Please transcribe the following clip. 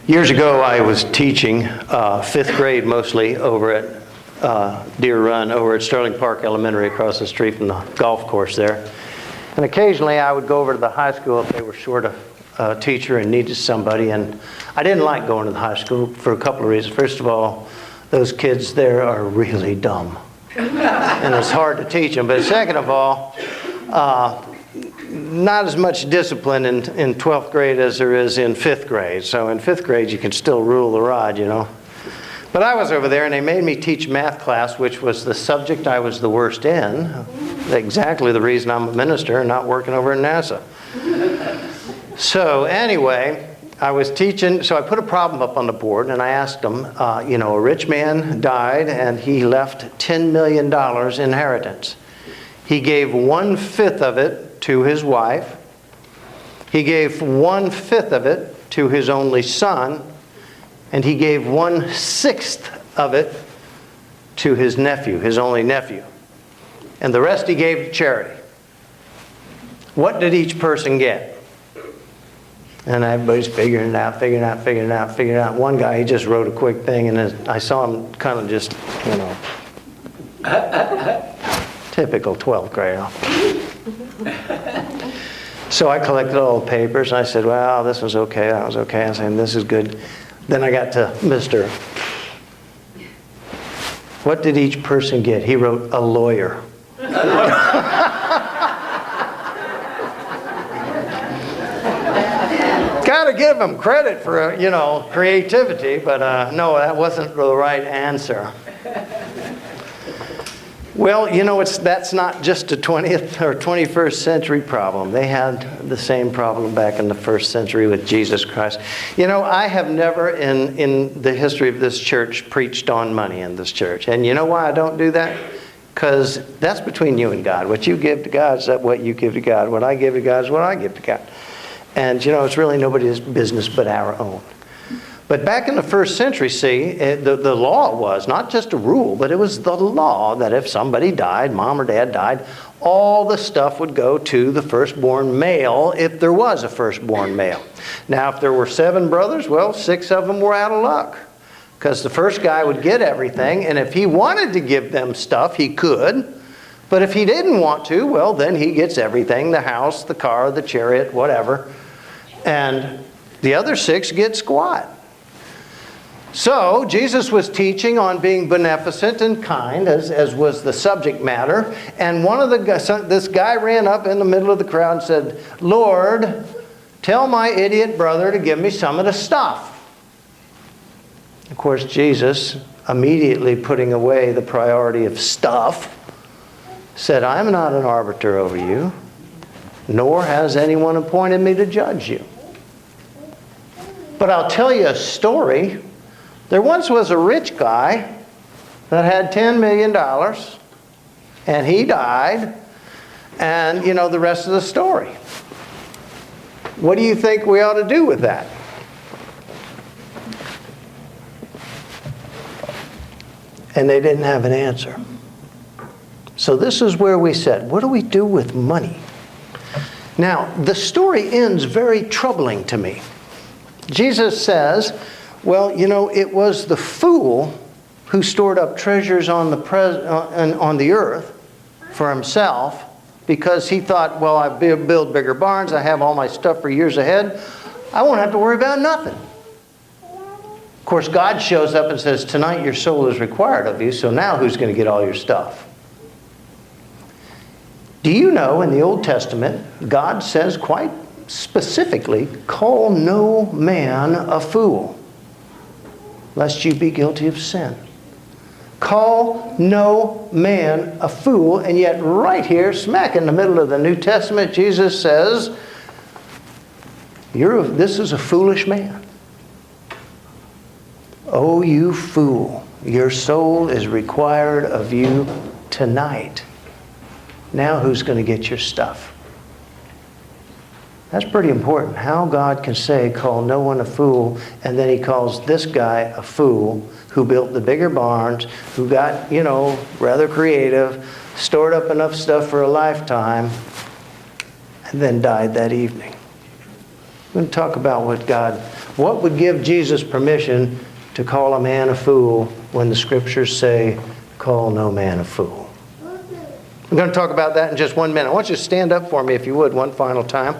Years ago, I was teaching fifth grade mostly over at Deer Run, over at Sterling Park Elementary across the street from the golf course there. And occasionally I would go over to the high school if they were short a teacher and needed somebody. And I didn't like going to the high school for a couple of reasons. First of all, those kids there are really dumb. And it's hard to teach them. But second of all, not as much discipline in 12th grade as there is in 5th grade. So in 5th grade, you can still rule the rod, you know. But I was over there, and they made me teach math class, which was the subject I was the worst in. Exactly the reason I'm a minister and not working over at NASA. So anyway, I was teaching, so I put a problem up on the board, and I asked them, a rich man died, and he left $10 million inheritance. He gave 1/5 of it to his wife. He gave 1/5 of it to his only son, and he gave 1/6 of it to his nephew, his only nephew. And the rest he gave to charity. What did each person get? And everybody's figuring it out. One guy, he just wrote a quick thing, and I saw him kind of just, typical 12th grader. So I collected all the papers, and I said, well, this was okay, that was okay. I said, this is good. Then I got to Mr. What did each person get? He wrote, a lawyer. Got to give him credit for, creativity, but no, that wasn't the right answer. Well, that's not just a 20th or 21st century problem. They had the same problem back in the first century with Jesus Christ. I have never in the history of this church preached on money in this church. And you know why I don't do that? Because that's between you and God. What you give to God is what you give to God. What I give to God is what I give to God. And, it's really nobody's business but our own. But back in the first century, see, the law was not just a rule, but it was the law that if somebody died, mom or dad died, all the stuff would go to the firstborn male if there was a firstborn male. Now, if there were 7 brothers, well, 6 of them were out of luck. Because the first guy would get everything, and if he wanted to give them stuff, he could. But if he didn't want to, well, then he gets everything, the house, the car, the chariot, whatever. And the other 6 get squat. So Jesus was teaching on being beneficent and kind, as was the subject matter. And this guy ran up in the middle of the crowd and said, Lord, tell my idiot brother to give me some of the stuff. Of course, Jesus, immediately putting away the priority of stuff, said, I'm not an arbiter over you, nor has anyone appointed me to judge you. But I'll tell you a story. There once was a rich guy that had $10 million, and he died, and the rest of the story. What do you think we ought to do with that? And they didn't have an answer. So this is where we said, what do we do with money? Now, the story ends very troubling to me. Jesus says, well, it was the fool who stored up treasures on the earth for himself because he thought, well, I build bigger barns, I have all my stuff for years ahead, I won't have to worry about nothing. Of course, God shows up and says, tonight your soul is required of you, so now who's going to get all your stuff? Do you know in the Old Testament, God says quite specifically, call no man a fool, lest you be guilty of sin. Call no man a fool, and yet right here, smack in the middle of the New Testament, Jesus says, this is a foolish man. Oh, you fool, your soul is required of you tonight. Now who's going to get your stuff? That's pretty important. How God can say, call no one a fool, and then he calls this guy a fool who built the bigger barns, who got, rather creative, stored up enough stuff for a lifetime, and then died that evening. We're going to talk about what would give Jesus permission to call a man a fool when the Scriptures say, call no man a fool. We're going to talk about that in just 1 minute. I want you to stand up for me, if you would, one final time.